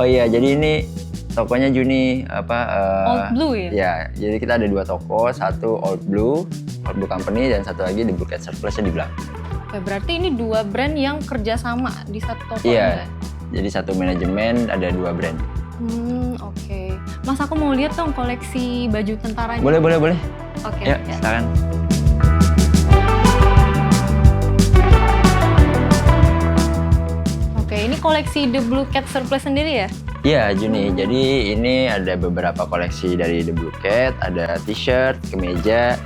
Oh iya, jadi ini tokonya Juni Old Blue ya? Ya, jadi kita ada 2 toko, satu Old Blue Company dan satu lagi The Blue Cat Surplusnya di belakang. Oke, berarti ini 2 brand yang kerjasama di satu toko. Iya, jadi satu manajemen ada 2 brand. Oke. Mas, aku mau lihat dong koleksi baju tentaranya. Boleh. Oke. Ya, silakan. Oke, ini koleksi The Blue Cat Surplus sendiri ya? Iya, Juni. Jadi ini ada beberapa koleksi dari The Blue Cat, ada t-shirt, kemeja,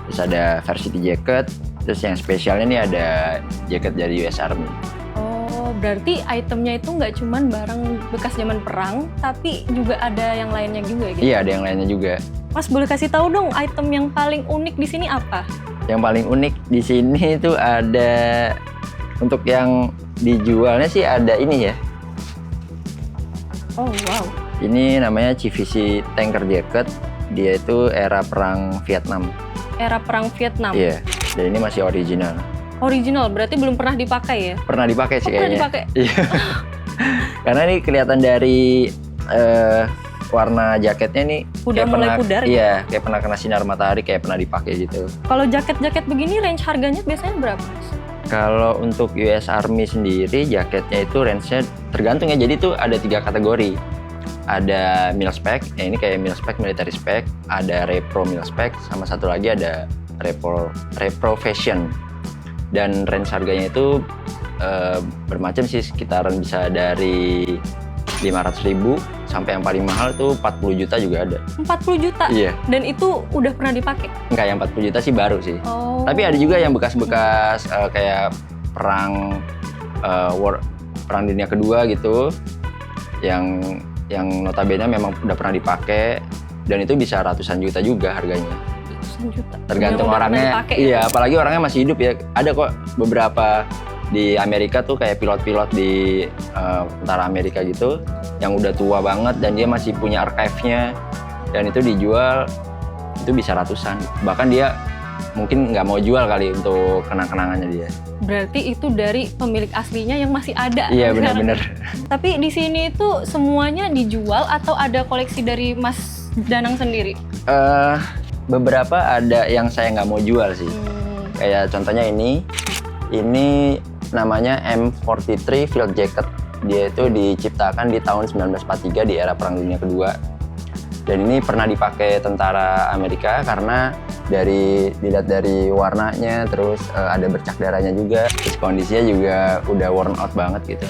terus ada varsity jacket, terus yang spesialnya nih ada jaket dari US Army. Oh, berarti itemnya itu nggak cuman barang bekas zaman perang, tapi juga ada yang lainnya juga gitu? Iya, ada yang lainnya juga. Mas, boleh kasih tahu dong item yang paling unik di sini apa? Yang paling unik di sini itu ada, untuk yang dijualnya sih ada ini ya. Oh, wow. Ini namanya CVC Tanker Jacket. Dia itu era perang Vietnam. Era perang Vietnam? Iya, dan ini masih original. Original, berarti belum pernah dipakai ya? Pernah dipakai sih Pernah kayaknya. dipakai? Iya. Karena ini kelihatan dari warna jaketnya nih. Udah mulai pudar ya? Iya, kayak pernah kena sinar matahari, kayak pernah dipakai gitu. Kalau jaket-jaket begini range harganya biasanya berapa, Mas? Kalau untuk US Army sendiri, jaketnya itu range-nya tergantung ya. Jadi itu ada 3 kategori. Ada mil spec, ini kayak mil spec, military spec. Ada repro mil spec, sama satu lagi ada repro fashion. Dan range harganya itu bermacam sih, sekitaran bisa dari 500.000 sampai yang paling mahal tuh 40 juta juga ada. 40 juta? Iya. Dan itu udah pernah dipakai? Enggak, yang 40 juta sih baru sih. Oh. Tapi ada juga yang bekas-bekas kayak perang Perang Dunia Kedua gitu, yang notabene memang udah pernah dipakai, dan itu bisa ratusan juta juga harganya. Ratusan juta? Tergantung Udah orangnya. dipakai, Iya, ya? apalagi orangnya masih hidup ya. Ada kok beberapa di Amerika tuh kayak pilot-pilot di tentara Amerika gitu, yang udah tua banget dan dia masih punya archive-nya, dan itu dijual itu bisa ratusan. Bahkan dia mungkin nggak mau jual kali untuk kenang-kenangannya dia. Berarti itu dari pemilik aslinya yang masih ada. Iya, benar-benar. Tapi di sini itu semuanya dijual atau ada koleksi dari Mas Danang sendiri? Beberapa ada yang saya nggak mau jual sih. Kayak contohnya ini namanya M43 Field Jacket. Dia itu diciptakan di tahun 1943 di era Perang Dunia Kedua. Dan ini pernah dipakai tentara Amerika karena dilihat dari warnanya, terus ada bercak darahnya juga, terus kondisinya juga udah worn out banget gitu.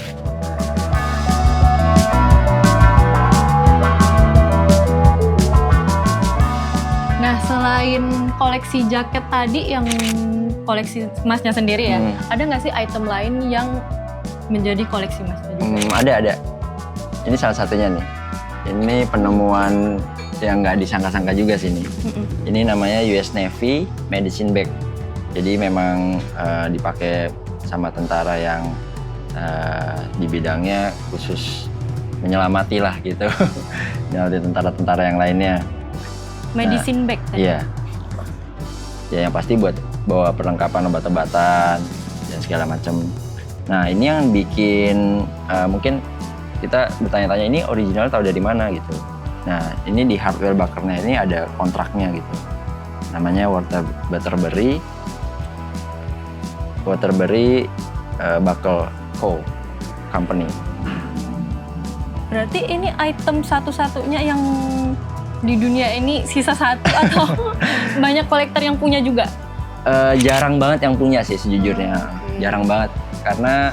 Nah, selain koleksi jaket tadi yang koleksi Masnya sendiri ya, ada nggak sih item lain yang menjadi koleksi Mas? Ada. Ini salah satunya nih. Ini penemuan yang nggak disangka-sangka juga sih ini. Ini namanya US Navy medicine bag. Jadi memang dipakai sama tentara yang di bidangnya khusus menyelamati lah gitu. Menyelamati tentara-tentara yang lainnya. Medicine bag tadi? Iya. Ya yang pasti buat bawa perlengkapan obat-obatan dan segala macam. Nah ini yang bikin mungkin kita bertanya-tanya, ini original tahu dari mana gitu. Nah ini di hardware bakernya ini ada kontraknya gitu. Namanya Waterbury Buckle Co. Company. Berarti ini item satu-satunya yang di dunia ini sisa satu atau banyak kolektor yang punya juga? Jarang banget yang punya sih sejujurnya. Jarang banget karena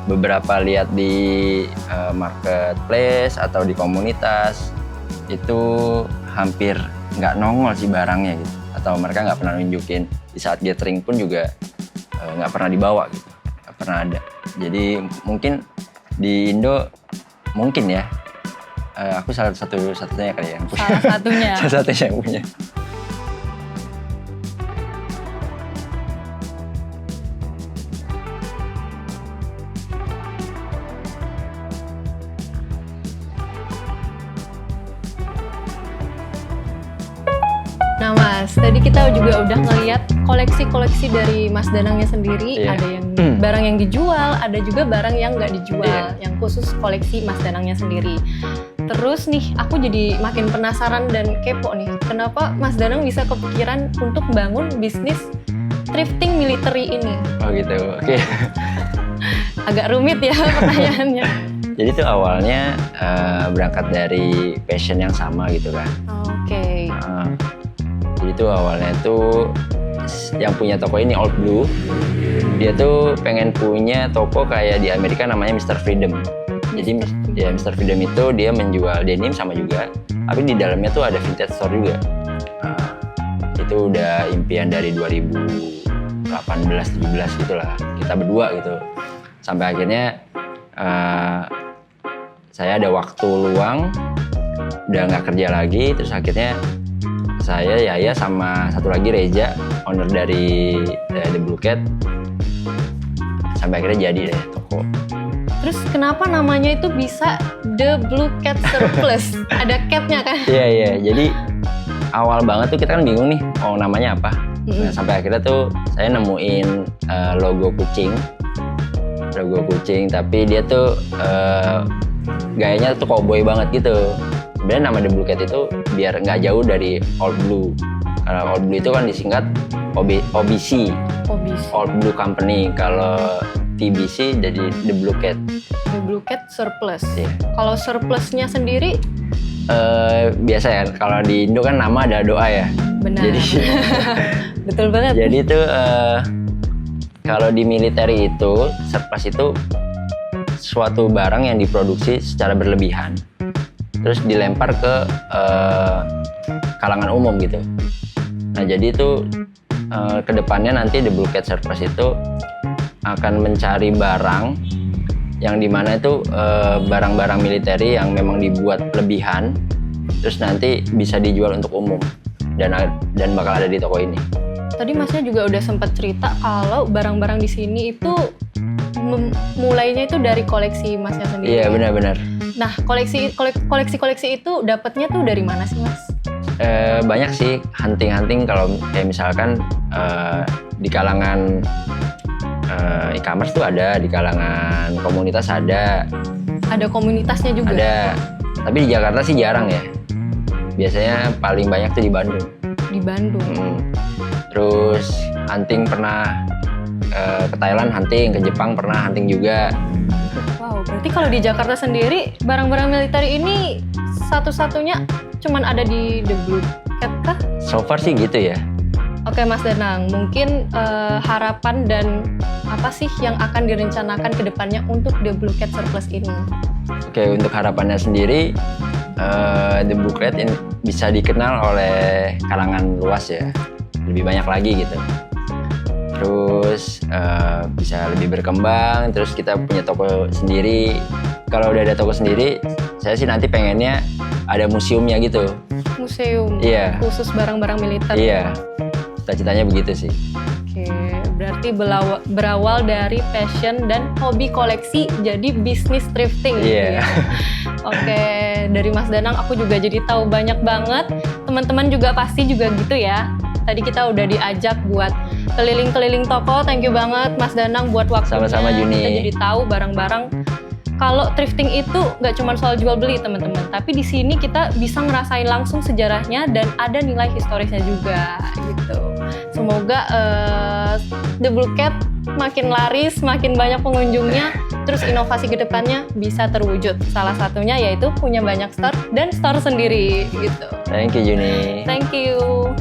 beberapa lihat di marketplace atau di komunitas itu hampir nggak nongol sih barangnya gitu, atau mereka nggak pernah nunjukin di saat gathering pun juga nggak pernah dibawa gitu, nggak pernah ada. Jadi mungkin di Indo mungkin ya aku salah satunya kali yang punya. Salah satunya. Salah satunya yang punya. Nah Mas, tadi kita juga udah ngeliat koleksi-koleksi dari Mas Danangnya sendiri. Iya. Ada yang barang yang dijual, ada juga barang yang nggak dijual, yang khusus koleksi Mas Danangnya sendiri. Terus nih, aku jadi makin penasaran dan kepo nih, kenapa Mas Danang bisa kepikiran untuk bangun bisnis thrifting military ini? Oh gitu, oke. Agak rumit ya pertanyaannya. Jadi tuh awalnya berangkat dari passion yang sama gitu kan. Oke. Jadi tuh awalnya tuh yang punya toko ini Old Blue, dia tuh pengen punya toko kayak di Amerika namanya Mr. Freedom. Jadi ya Mr. Freedom itu dia menjual denim sama juga, tapi di dalamnya tuh ada vintage store juga. Itu udah impian dari 2018-17 gitu lah, kita berdua gitu. Sampai akhirnya saya ada waktu luang, udah nggak kerja lagi, terus akhirnya saya, Yaya, sama satu lagi Reza, owner dari The Blue Cat, sampai akhirnya jadi deh toko. Terus kenapa namanya itu bisa The Blue Cat Surplus? Ada catnya kan? Iya, jadi awal banget tuh kita kan bingung nih mau namanya apa. Nah, sampai akhirnya tuh saya nemuin logo kucing, tapi dia tuh gayanya tuh cowboy banget gitu. Sebenarnya nama The Blue Cat itu biar nggak jauh dari Old Blue. Karena Old Blue itu kan disingkat OBC, Old Blue Company. Kalau TBC jadi The Blue Cat. The Blue Cat Surplus. Iya. Kalau surplusnya sendiri? Biasa ya, kalau di Indo kan nama ada doa ya. Benar. Jadi betul banget. Jadi tuh kalau di militer itu surplus itu suatu barang yang diproduksi secara berlebihan, terus dilempar ke kalangan umum gitu. Nah jadi itu kedepannya nanti The Blue Cat Surplus itu akan mencari barang yang dimana itu barang-barang militer yang memang dibuat lebihan, terus nanti bisa dijual untuk umum dan bakal ada di toko ini. Tadi Masnya juga udah sempat cerita kalau barang-barang di sini itu mulainya itu dari koleksi Masnya sendiri. Iya benar-benar. Nah koleksi itu dapatnya tuh dari mana sih Mas? Banyak sih, hunting kalau kayak misalkan di kalangan e-commerce tuh ada, di kalangan komunitas ada. Ada komunitasnya juga? Ada, tapi di Jakarta sih jarang ya. Biasanya paling banyak tuh di Bandung. Di Bandung. Terus hunting pernah ke Thailand hunting, ke Jepang pernah hunting juga. Wow, berarti kalau di Jakarta sendiri barang-barang militer ini satu-satunya cuman ada di The Blue Cat kah? So far sih gitu ya. Oke Mas Danang, mungkin harapan dan apa sih yang akan direncanakan ke depannya untuk The Blue Cat Surplus ini? Oke, untuk harapannya sendiri The Blue Cat ini bisa dikenal oleh kalangan luas ya, lebih banyak lagi gitu. Terus bisa lebih berkembang, terus kita punya toko sendiri. Kalau udah ada toko sendiri, saya sih nanti pengennya ada museumnya gitu. Museum? Iya. Khusus barang-barang militer? Iya, cita-citanya begitu sih. Oke, berarti berawal dari passion dan hobi koleksi jadi bisnis thrifting. Iya. Gitu ya. Oke, dari Mas Danang aku juga jadi tahu banyak banget. Teman-teman juga pasti juga gitu ya. Tadi kita udah diajak buat keliling-keliling toko. Thank you banget Mas Danang buat waktunya. Sama-sama Juni. Kita jadi tahu barang-barang. Kalau thrifting itu nggak cuma soal jual beli teman-teman, tapi di sini kita bisa ngerasain langsung sejarahnya dan ada nilai historisnya juga gitu. Semoga The Blue Cat makin laris, makin banyak pengunjungnya, terus inovasi kedepannya bisa terwujud. Salah satunya yaitu punya banyak store dan store sendiri gitu. Thank you Juni. Thank you.